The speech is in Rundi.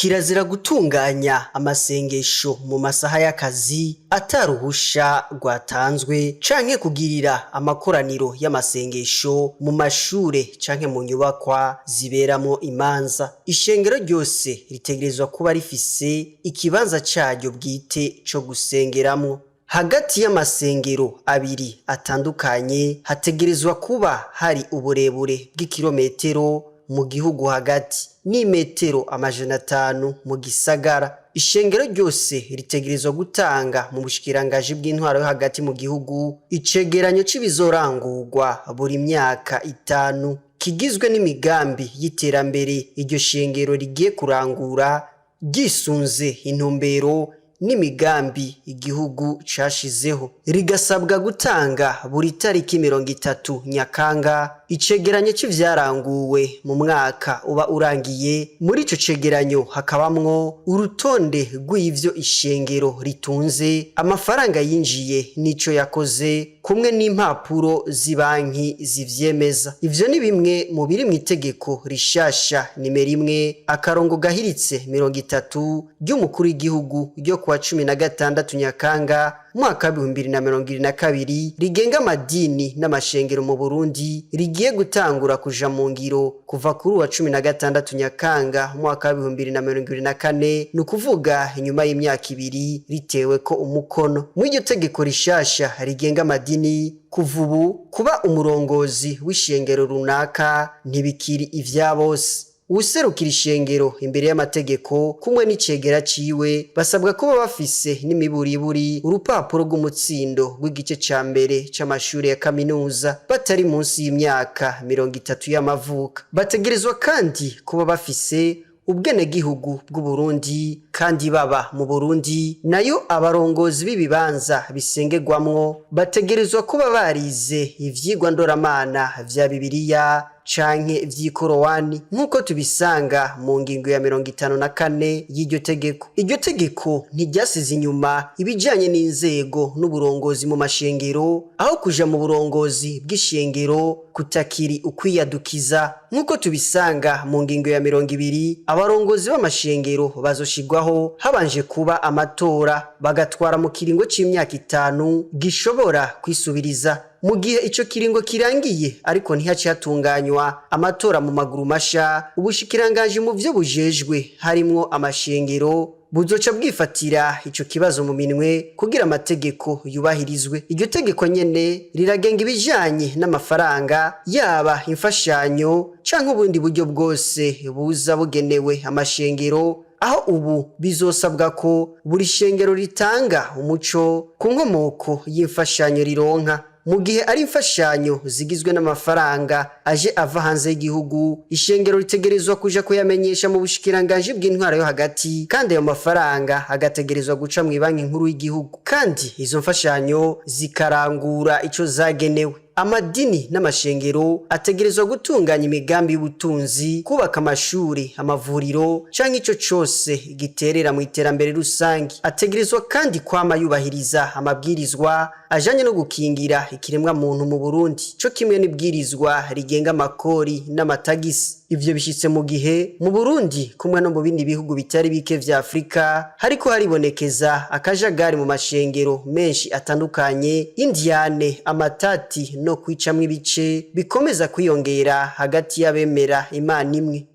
Kirazira gutunganya amasengesho mu masaha y'akazi ataruhusha rwatanzwe canke kugirira amakoraniro y'amasengesho mu mashure canke mu nyubakwa ziberamwo imanza. Ishengero ryose ritegerezwa kuba rifise ikibanza caryo bwite co gusengeramwo. Hagati y'amasengero abiri atandukanye hategerezwa kuba hari uburebure bw'ikirometero mu gihugu hagati n'imetero 500 mu gisagara. Ishengero ryose ritegerezwa gutanga mu bushikirangaji bw'intwaro yo hagati mu gihugu icegeranyo c'ibizorangurwa buri myaka 5 kigizwe n'imigambi y'iterambere iryo shengero rigiye kurangura gisunze intumbero n'imigambi igihugu cashizeho. Rigasabwa gutanga buri tariki 30 Nyakanga icegeranyo c'ivyaranguwe mu mwaka uba urangiye. Muri ico cegeranyo hakabamwo urutonde rw'ivyo ishengero ritunze, amafaranga yinjiye n'ico yakoze, kumwe n'impapuro z'ibanki zivyemeza. Ivyo ni bimwe mu biri mw'itegeko rishasha nimero 1/30 ry'umukuru w'igihugu ryo kuwa 16 Nyakanga mwaka 2022 rigenga amadini n'amashengero mu Burundi rigiye gutangura kuja mu ngiro kuva kuri wa 16 Nyakanga mwaka 2024, nukuvuga inyuma y'imyaka 2 ritewe ko umukono. Mu iryo tegeko rishasha rigenga amadini kuva ubu kuba umurongozi w'ishengero runaka ntibikiri ivya bose. Userukira ishengero imbere y'amategeko kumwe n'icegera ciwe basabwa kuba bafise n'imiburiburi urupapuro rw'umutsindo rw'igice ca mbere c'amashure ya kaminuza batari munsi y'imyaka 30 y'amavuka. Bategerezwa kandi kuba bafise ubwenegihugu bw'u Burundi kandi baba mu Burundi. Nayo abarongozi b'ibibanza bisengerwamwo bategerezwa kuba barize ivyigwa ndoramana vya Bibiliya canke vy'ikorowani nkuko tubisanga mu ngingo ya 54 y'iryo tegeko. Iryo tegeko ntiryasize inyuma ibijanye n'inzego n'uburongozi mu mashengero, aho kuja mu burongozi bw'ishengero kutakiri ukwiyadukiza nkuko tubisanga mu ngingo ya 20. Abarongozi b'amashengero bazoshigwaho habanje kuba amatora, bagatwara mu kiringo c'imyaka 5 gishobora kwisubiriza. Mu gihe ico kiringo kirangiye ariko ntihaci hatunganywa amatora mu maguru masha, ubushikirangaji mu vyo bujejwe harimwo amashengero buzoca bwifatira ico kibazo mu minwe kugira amategeko yubahirizwe. Iryo tegeko nyene riragenga ibijanye n'amafaranga, yaba imfashanyo canke ubundi buryo bwose buza bugenewe amashengero, aho ubu bizosabwa ko buri shengero ritanga umuco ku nkomoko y'imfashanyo rironka. Mu gihe ari imfashanyo zigizwe n'amafaranga aje ava hanze y'igihugu, ishengero ritegerezwa kuja kuyamenyesha mu bushikirangaji bw'intwaro yo hagati, kandi ayo mafaranga agategerezwa guca mu banki nkuru y'igihugu, kandi izo mfashanyo zikarangura ico zagenewe. Amadini n'amashengero ategerezwa gutunganya imigambi y'ubutunzi, kubaka amashuri, amavuriro canke ico cose giterera mu iterambere rusangi. Ategerezwa kandi kwama yubahiriza amabwirizwa ajanye no gukingira ikiremwa muntu mu Burundi, co kimwe n'ibwirizwa rigenga amakori n'amatagisi. Ivyo bishitse mu gihe mu Burundi kumwe no mu bindi bihugu bitari bike vya Afrika hariko haribonekeza akajagari mu mashengero menshi atandukanye, indiane, amatati no kwicamwo ibice bikomeza kwiyongera hagati y'abemera Imana imwe.